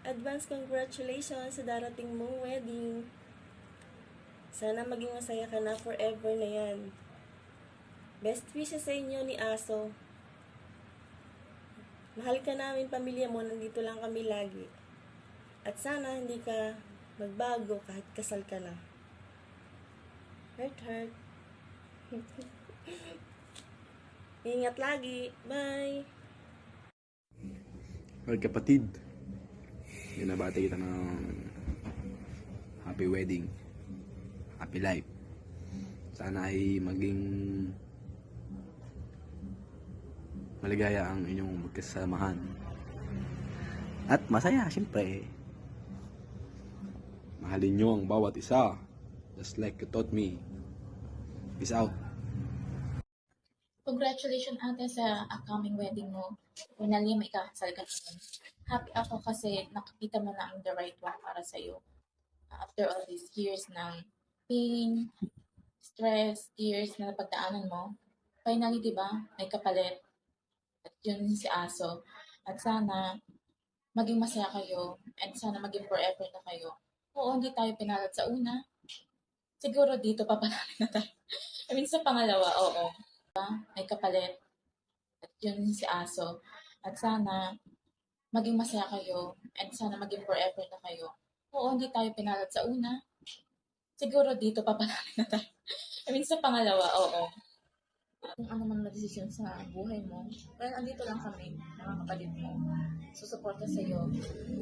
Advance congratulations sa darating mong wedding. Sana maging masaya ka na forever na yan. Best wishes sa inyo ni Aso. Mahal ka namin, pamilya mo, nandito lang kami lagi. At sana hindi ka magbago kahit kasal ka na. Heart, heart. Ingat lagi. Bye! Well, kapatid, binabati kita ng happy wedding, happy life. Sana ay maging maligaya ang inyong magkasamahan. At masaya, syempre. Mahalin nyo ang bawat isa, just like you taught me. Peace out. Congratulations ate sa upcoming wedding mo. Finally, may ikakasal ka naman. Happy ako kasi nakikita mo na ang the right one para sa'yo. After all these years ng pain, stress, tears na napagdaanan mo, finally, di ba, may kapalit. At yun si Aso. At sana, maging masaya kayo and sana maging forever na kayo. Oo, hindi tayo pinalad sa una. Siguro dito papanalig na tayo. I mean, sa pangalawa, oo. May kapalit. At yun si Aso. At sana, maging masaya kayo and sana maging forever na kayo. Oo, hindi tayo pinalad sa una. Siguro dito papanalig na tayo. I mean, sa pangalawa, oo. Kung ano man na-decision sa buhay mo, well, andito lang kami, mga kapatid mo. Susuporta sa iyo.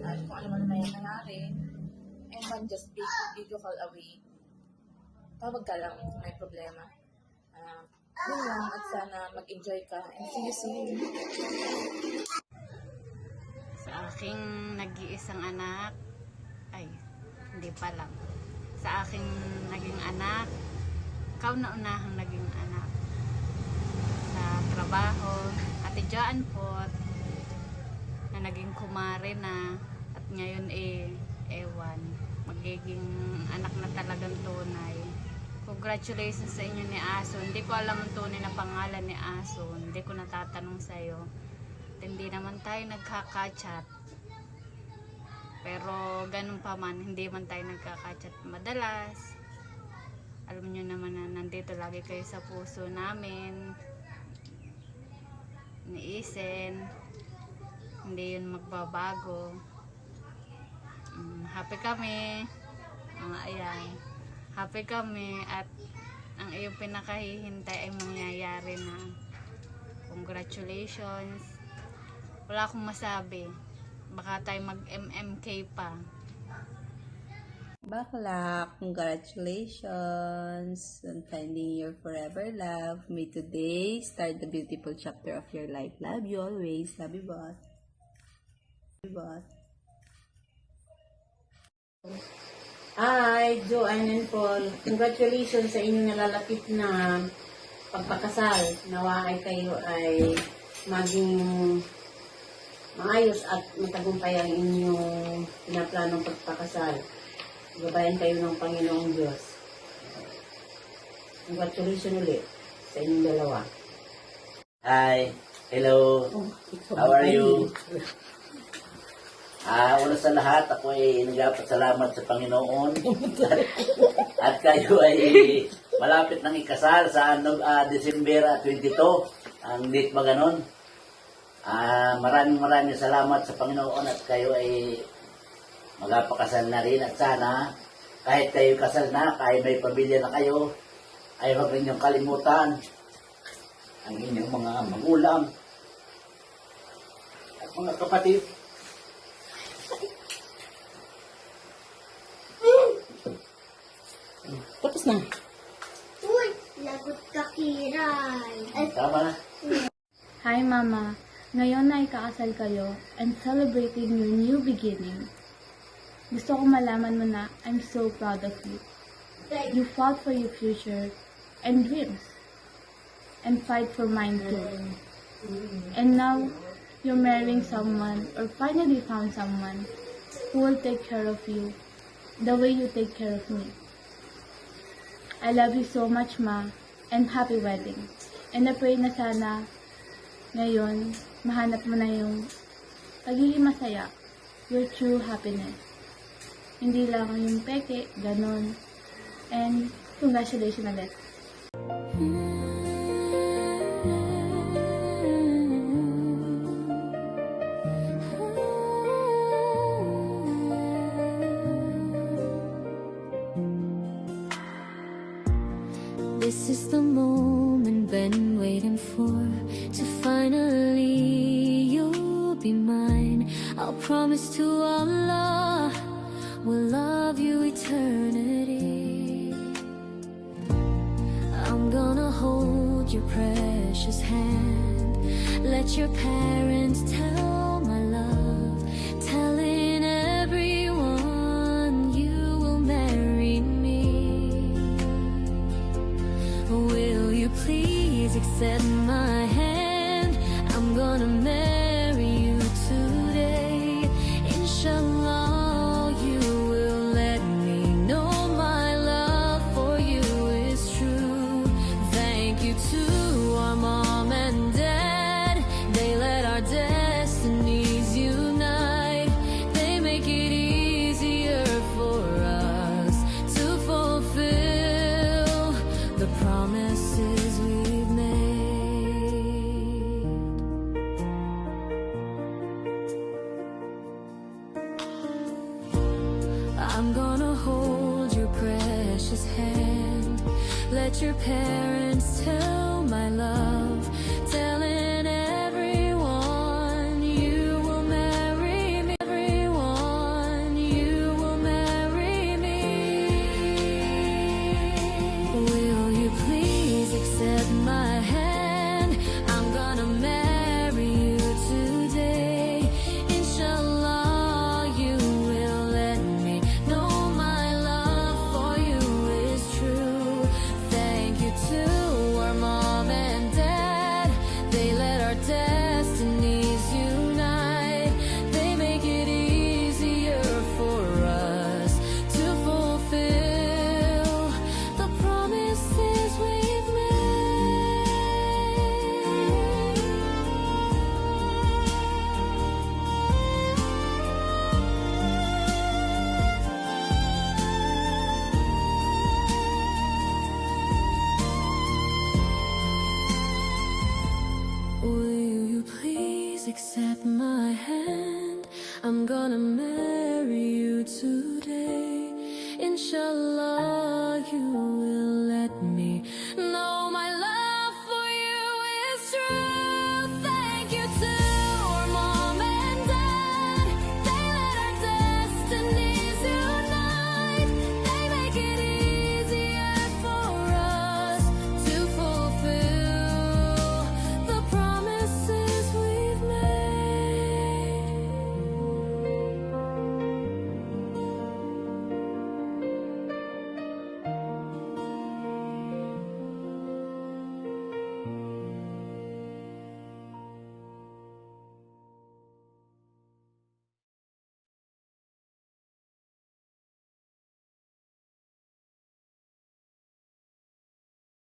At kung ano man na nangyari, and one just video call away. Tawag ka lang kung may problema. Yun lang, at sana mag-enjoy ka and see you soon. Sa aking nag-iisang anak, ay, hindi pa lang. Sa aking naging anak, ikaw na unahang naging anak. Sa trabaho, Ate Joan po, na naging kumare na, at ngayon ewan, magiging anak na talagang tunay. Congratulations sa inyo ni Aso. Hindi ko alam ang tunay na pangalan ni Aso. Hindi ko natatanong sa'yo. At hindi naman tayo nagkakachat. Pero ganun pa man, hindi man tayo nagkakachat madalas. Alam nyo naman na nandito lagi kayo sa puso namin. Ni Isen. Hindi yun magbabago. Happy kami. Ayan. Happy kami at ang iyong pinakahihintay ay mangyayari na. Congratulations. Wala akong masabi. Baka tayo mag-MMK pa. Bakla, congratulations on finding your forever love. May today start the beautiful chapter of your life. Love you always. Love you, boss. Love you, boss. Hi, Joanne and Paul. Congratulations sa inyong nalalapit na pagpakasal. Nawa ay kayo ay maging maayos at matagumpay ang inyong pinaplanong pagpakasal. Gabayan kayo ng Panginoong Diyos. Congratulations ulit sa inyong dalawa. Hi, hello, how are you? Una sa lahat, ako ay nagpapasalamat sa Panginoon at kayo ay malapit nang ikasal sa December 22, ang date ba ganon? Maraming salamat sa Panginoon at kayo ay magpakasal na rin at sana kahit kayo kasal na, kahit may pamilya na kayo, ay huwag ninyong kalimutan ang inyong mga magulang at mga kapatid. Tapos na. Uy, lagot ka, Kiray. Tama na. Hi Mama, ngayon na ikakasal kayo and celebrating your new beginning. Gusto ko malaman mo na I'm so proud of you. You fought for your future and dreams and fight for mine too. And now, you're marrying someone or finally found someone who will take care of you the way you take care of me. I love you so much, Ma, and happy wedding. And I pray na sana ngayon, mahanap mo na yung pagiging masaya your true happiness. Hindi lang yung peke, ganon. And congratulations ulit. This is the moment been waiting for. To finally you'll be mine. I'll promise to Allah we'll love you eternity. I'm gonna hold your precious hand. Let your parents tell my love, telling everyone you will marry me. Will you please accept my hand? I'm gonna marry you today. Inshallah, you will let me know my love for you is true. Thank you to our mom and dad. They let our destinies unite. They make it easier for us to fulfill the promises we've made. I'm gonna hold your precious hand. Let your parents tell my love, telling everyone you will marry me. Everyone, you will marry me. Will you please accept my hand? I'm gonna marry you today. Inshallah, you will let me know my love for you is true. Thank you to our mom and dad. They let our destinies unite. They make it easier for us to fulfill the promises we've made. Will you please accept my hand? I'm gonna marry you today. Inshallah, you will